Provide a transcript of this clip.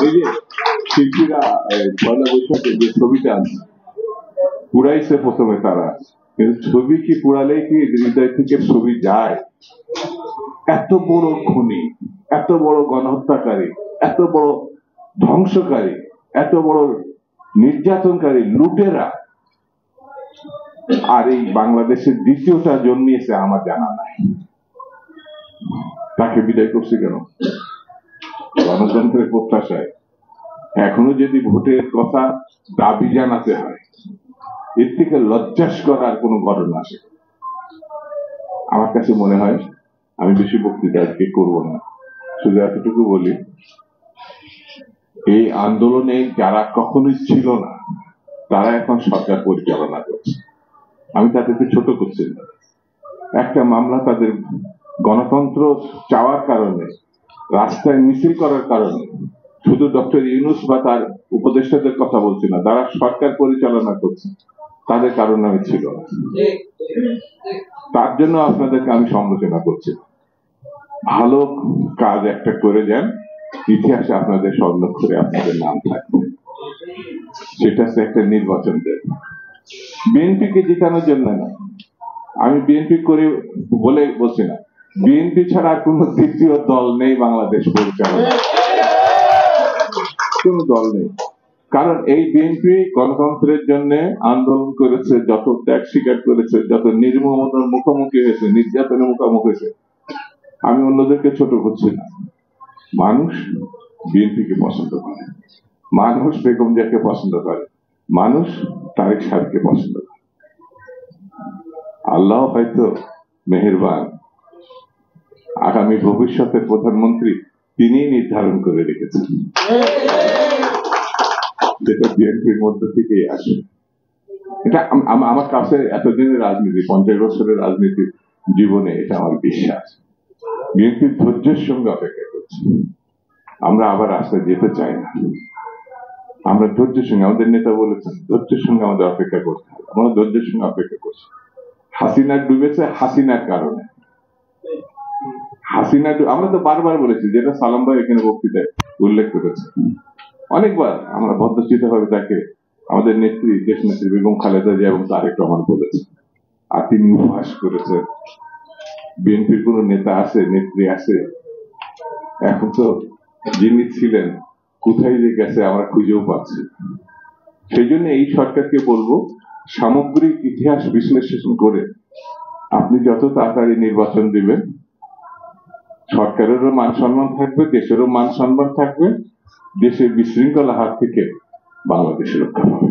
এই যে শিল্পীরা পয়লা বৈশাখে যে ছবিটা পুরাইছে প্রথমে তারা, কিন্তু ছবি কি পুরালেই কি হৃদয় থেকে ছবি যায়? এত বড় খুনি, এত বড় গণহত্যাকারী, এত বড় ধ্বংসকারী, এত বড় নির্যাতনকারী লুটেরা আর এই বাংলাদেশের দ্বিতীয়টা জন্মিয়েছে আমার জানা নাই। তাকে বিদায় করছে কেন? গণতন্ত্রের প্রত্যাশায় এখনো যদি ভোটের কথা দাবি জানাতে হয়, এর থেকে লজ্জাস করার কোন ঘটনা আসে আমার কাছে মনে হয়। আমি বেশি বক্তৃতা আজকে করবো না, শুধু এতটুকু বলি, এই আন্দোলনে যারা কখনোই ছিল না তারা এখন সরকার পরিচালনা করছে। আমি তাদেরকে ছোট করছি না। একটা মামলা তাদের গণতন্ত্র চাওয়ার কারণে, রাস্তায় মিছিল করার কারণে, শুধু ডক্টর ইউনূস বা তার উপদেষ্টাদের কথা বলছি না, যারা সরকার পরিচালনা করছে তাদের কারণে আমি ছিল না। তার জন্য আপনাদেরকে আমি সমালোচনা করছি। ভালো কাজ একটা করে যান, ইতিহাসে আপনাদের স্বর্ণাক্ষরে আপনাদের নাম থাকবে। সেটা হচ্ছে একটা নির্বাচন দেন। বিএনপিকে জিতানোর জন্য না, আমি বিএনপি করে বলে বলছি না, বিএনপি ছাড়া আর কোন দ্বিতীয় দল নেই বাংলাদেশ পরিচালনা, কোন দল নেই। কারণ এই বিএনপি গণতন্ত্রের জন্য আন্দোলন করেছে, যত ত্যাগ স্বীকার করেছে, যত নির্মমতার মুখোমুখি হয়েছে, নির্যাতনের মুখোমুখি হয়েছে। আমি অন্যদেরকে ছোট করছি না। মানুষ বিএনপিকে পছন্দ করে, মানুষ বেগম জিয়াকে পছন্দ করে, মানুষ তারেক সাহেবকে পছন্দ করে। আল্লাহ হয়তো মেহেরবান, আগামী ভবিষ্যতের প্রধানমন্ত্রী তিনি নির্ধারণ করে রেখেছেন, যেটা বিএনপির মধ্য থেকেই আসে। এটা আমার কাছে এতদিনের রাজনীতি, 50 বছরের রাজনীতির জীবনে এটা আমার বিশ্বাস। বিএনপির ধৈর্যের সঙ্গে অপেক্ষা করছে। আমরা আবার রাস্তায় যেতে চাই না, আমরা ধৈর্যের সঙ্গে, আমাদের নেতা বলেছেন ধৈর্যের সঙ্গে আমাদের অপেক্ষা করতে হবে। আমরা ধৈর্যের সঙ্গে অপেক্ষা করছি। হাসিনা ডুবেছে হাসিনার কারণে। হাসিনা আমরা তো বারবার বলেছি, যেটা সালাম ভাই এখানে বক্তৃতায় উল্লেখ করেছে অনেকবার, আমরা ভদ্রচিত ভাবে তাকে আমাদের নেত্রী, দেশ নেত্রী বেগম খালেদা জিয়া এবং তারেক রহমান বলেছে। আর তিনি উপহাস করেছেন, বিএনপির কোন নেতা আছে, নেত্রী আছে? এখন তো যিনি ছিলেন কোথায় যে গেছে আমরা খুঁজেও পাচ্ছি। সেই জন্য এই সরকারকে বলবো, সামগ্রিক ইতিহাস বিশ্লেষণ করে আপনি যত তাড়াতাড়ি নির্বাচন দিবেন, সরকারেরও মান সম্মান থাকবে, দেশেরও মান সম্মান থাকবে, দেশের বিশৃঙ্খলা হাত থেকে বাংলাদেশের রক্ষা পাবে।